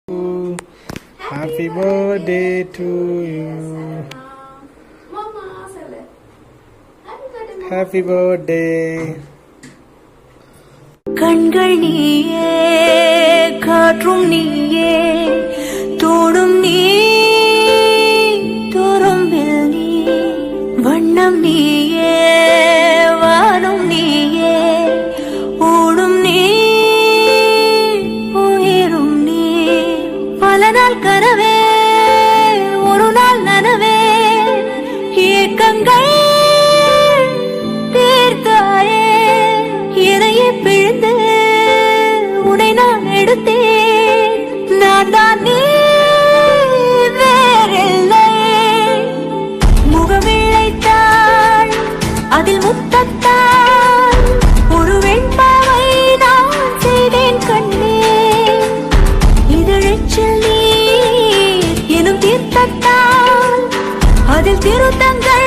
Happy birthday to you. Happy birthday. கண்கள் நீயே, காற்றும் நீயே, தோடும் நீ, துரும்பில் நீ, வண்ணம் நீயே, வானும் நீயே, ஊடும் நீ, உயிரும் நீ. பல நாள் கனவே, ஒரு நாள் நனவே, ஏக்கங்கள் தீர்த்தாயே, இதையே பிழிந்து உன்னை நான் எடுத்தேன். நான் தான் நீ வேறில்லை. முகமிழைத்தாள் அதில் முத்தத்தாள் ஒரு வெண்பாவை நான் செய்தேன் கண்ணே. இதழச்சில் நீர் எனும் தீர்த்தத்தால் அதில் திருத்தங்கள்